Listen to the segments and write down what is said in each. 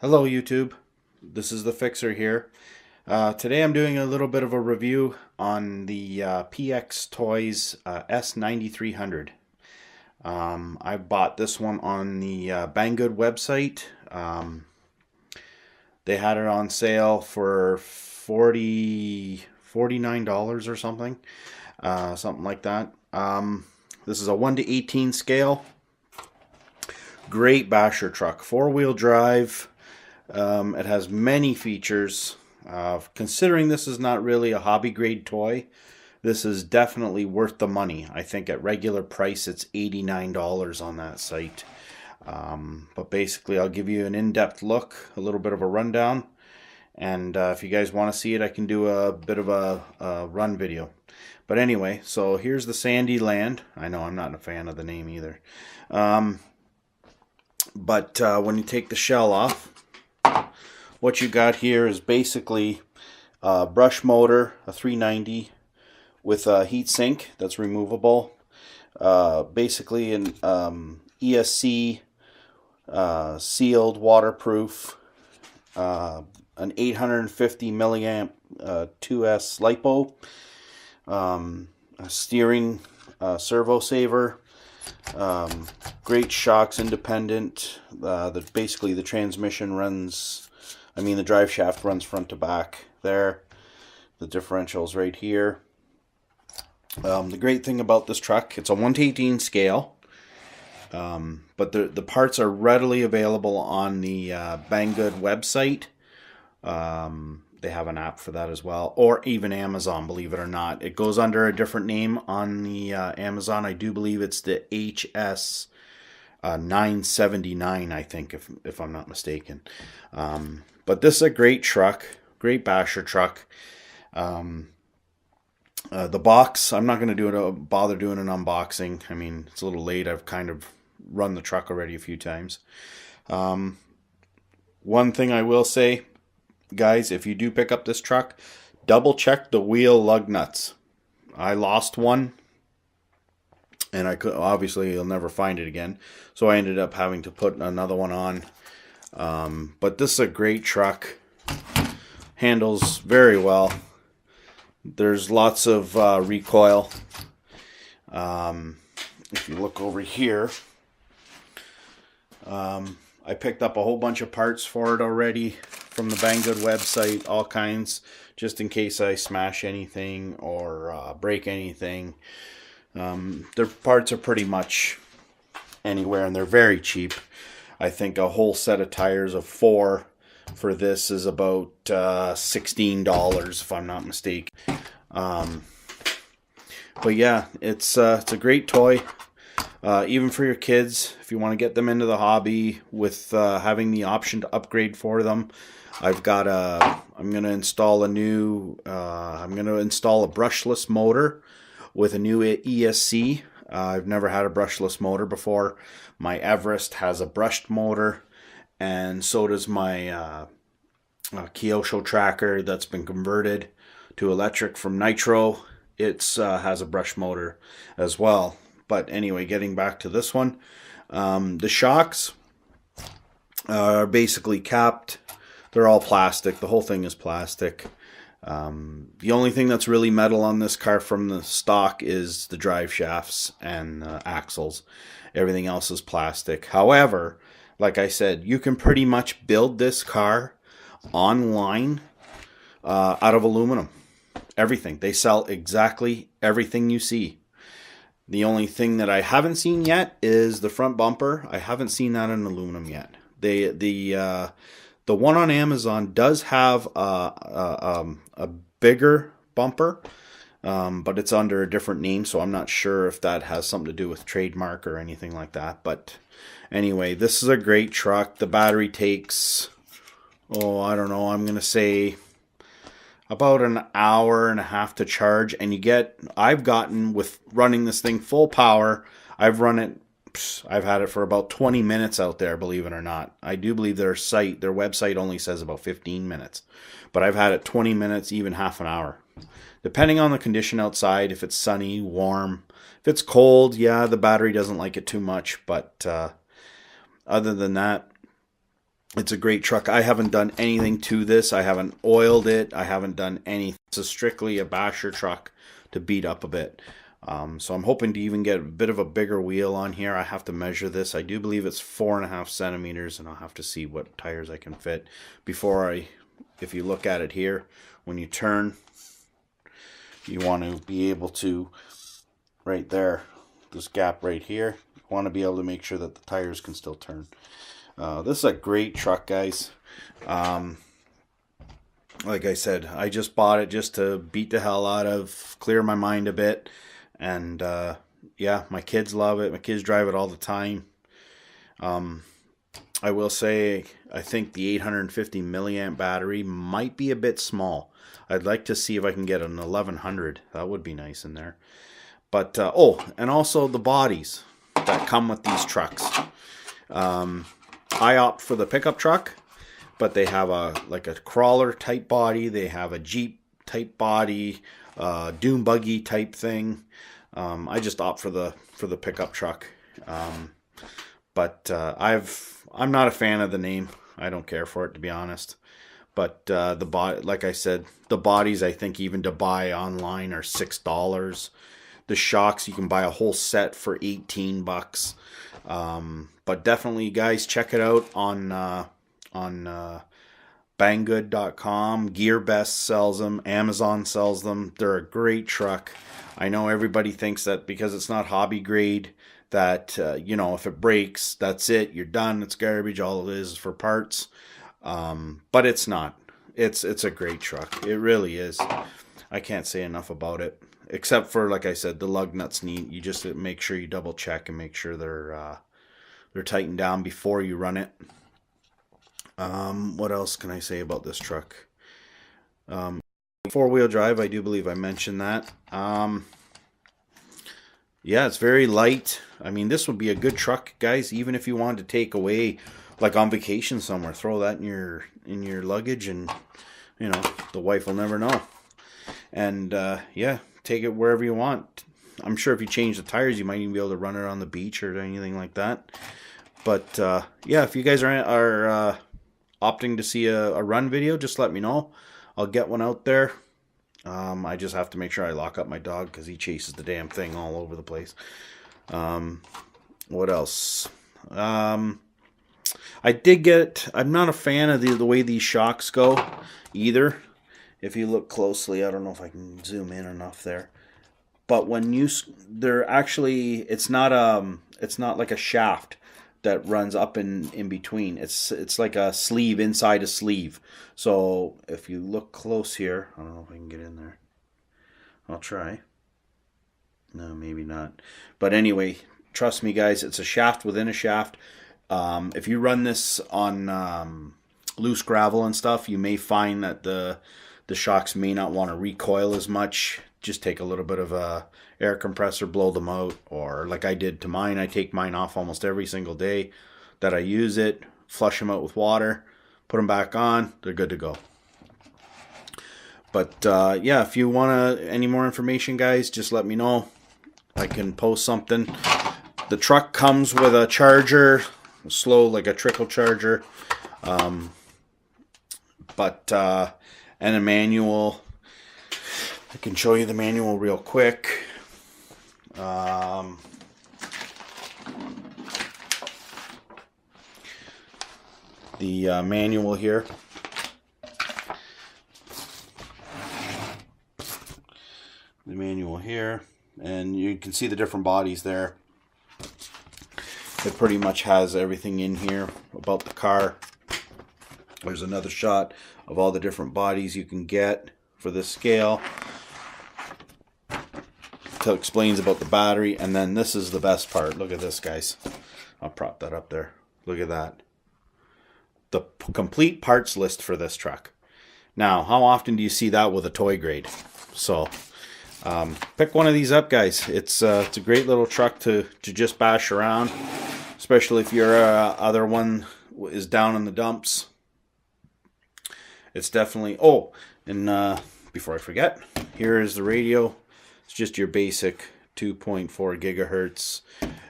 Hello YouTube, this is the Fixer here. Today I'm doing a little bit of a review on the PX Toys S9300. I bought this one on the Banggood website. They had it on sale for $49 or something, something like that. This is a 1:18 scale. Great basher truck, four-wheel drive. It has many features. Considering this is not really a hobby grade toy, this is definitely worth the money. I think at regular price it's $89 on that site. But basically I'll give you an in-depth look, a little bit of a rundown, and if you guys want to see it, I can do a bit of a run video. But anyway, so here's the Sandy Land. I know I'm not a fan of the name either. But when you take the shell off, what you got here is basically a brush motor, a 390 with a heat sink that's removable. Basically an ESC sealed, waterproof, an 850 milliamp 2S LiPo, a steering servo saver, great shocks, independent. Basically the transmission runs, the drive shaft runs front to back there. The differential's right here. The great thing about this truck, it's a 1:18 scale, but the parts are readily available on the Banggood website. They have an app for that as well, or even Amazon, believe it or not. It goes under a different name on the Amazon. I do believe it's the HS 979, I think, if I'm not mistaken. But this is a great truck, great basher truck. The box, I'm not going to bother doing an unboxing. It's a little late. I've kind of run the truck already a few times. One thing I will say, guys, if you do pick up this truck, double check the wheel lug nuts. I lost one, and obviously you'll never find it again, so I ended up having to put another one on. But this is a great truck, handles very well. There's lots of recoil. If you look over here, I picked up a whole bunch of parts for it already from the Banggood website, all kinds, just in case I smash anything or break anything. Their parts are pretty much anywhere, and they're very cheap. I think a whole set of tires of 4 for this is about $16, if I'm not mistaken. But yeah, it's a great toy. Even for your kids, if you want to get them into the hobby with having the option to upgrade for them. I'm going to install a brushless motor with a new ESC. I've never had a brushless motor before. My Everest has a brushed motor, and so does my Kyosho tracker that's been converted to electric from Nitro. It has a brush motor as well. But anyway, getting back to this one, the shocks are basically capped. They're all plastic. The whole thing is plastic. The only thing that's really metal on this car from the stock is the drive shafts and axles. Everything else is plastic. However, like I said, you can pretty much build this car online out of aluminum. Everything. They sell exactly everything you see. The only thing that I haven't seen yet is the front bumper. I haven't seen that in aluminum yet. The one on Amazon does have a bigger bumper, but it's under a different name, so I'm not sure if that has something to do with trademark or anything like that. But anyway, this is a great truck. The battery takes, I don't know, I'm going to say about an hour and a half to charge, and I've gotten, with running this thing full power, I've had it for about 20 minutes out there, believe it or not. I do believe their website only says about 15 minutes, but I've had it 20 minutes, even half an hour, depending on the condition outside. If it's sunny, warm. If it's cold, yeah, the battery doesn't like it too much, but other than that, It's a great truck. I haven't done anything to this. I haven't oiled it. I haven't done anything. It's strictly a basher truck to beat up a bit. So I'm hoping to even get a bit of a bigger wheel on here. I have to measure this. I do believe it's 4.5 centimeters, and I'll have to see what tires I can fit before if you look at it here, when you turn, you want to be able to, right there, this gap right here, you want to be able to make sure that the tires can still turn. This is a great truck, guys. Like I said, I just bought it just to beat the hell out of, clear my mind a bit. And yeah, my kids love it. My kids drive it all the time. I will say, I think the 850 milliamp battery might be a bit small. I'd like to see if I can get an 1100. That would be nice in there. But, oh, and also the bodies that come with these trucks. I opt for the pickup truck, but they have like a crawler type body. They have a Jeep type body, dune buggy type thing. I just opt for the pickup truck. But I'm not a fan of the name. I don't care for it, to be honest. But like I said, the bodies, I think even to buy online are $6. The shocks, you can buy a whole set for $18. But definitely, guys, check it out on Banggood.com. GearBest sells them. Amazon sells them. They're a great truck. I know everybody thinks that because it's not hobby grade, that if it breaks, that's it. You're done. It's garbage. All it is for parts. But it's not. It's a great truck. It really is. I can't say enough about it. Except for, like I said, the lug nuts need. You just make sure you double check and make sure they're tightened down before you run it. What else can I say about this truck? Four-wheel drive, I do believe I mentioned that. Yeah, it's very light. I mean, this would be a good truck, guys, even if you wanted to take away, like on vacation somewhere. Throw that in your luggage, and the wife will never know. And yeah, take it wherever you want. I'm sure if you change the tires, you might even be able to run it on the beach or anything like that. But yeah, if you guys are opting to see a run video, just let me know. I'll get one out there. I just have to make sure I lock up my dog because he chases the damn thing all over the place. What else? I'm not a fan of the way these shocks go either. If you look closely, I don't know if I can zoom in enough there. But when they're actually, it's not like a shaft that runs up in between. It's like a sleeve inside a sleeve. So if you look close here, I don't know if I can get in there. I'll try. No, maybe not. But anyway, trust me, guys, it's a shaft within a shaft. If you run this on loose gravel and stuff, you may find that the shocks may not want to recoil as much. Just take a little bit of a air compressor, blow them out, or like I did to mine, I take mine off almost every single day that I use it, flush them out with water, put them back on, they're good to go. But yeah, if you want any more information, guys, just let me know. I can post something. The truck comes with a charger, like a trickle charger, and a manual. I can show you the manual real quick. The manual here. The manual here, and you can see the different bodies there. It pretty much has everything in here about the car. There's another shot of all the different bodies you can get for this scale. It explains about the battery, and then this is the best part. Look at this, guys. I'll prop that up there. Look at that. The complete parts list for this truck. Now, how often do you see that with a toy grade? So, pick one of these up, guys. It's a great little truck to just bash around, especially if your other one is down in the dumps. It's definitely... Oh, and before I forget, here is the radio. It's just your basic 2.4 gigahertz.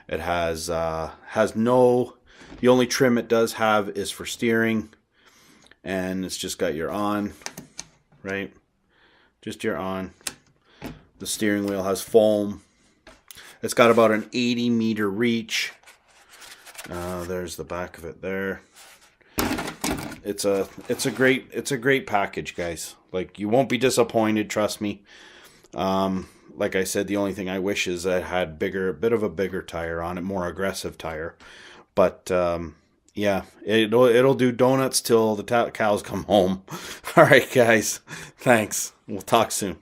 It has no The only trim it does have is for steering, and it's just got your on, right? Just your on. The steering wheel has foam. It's got about an 80 meter reach. There's the back of it there. It's a great package, guys. Like, you won't be disappointed, trust me. Like I said, the only thing I wish is that it had a bit of a bigger tire on it, more aggressive tire. But yeah, it'll do donuts till the cows come home. All right, guys. Thanks. We'll talk soon.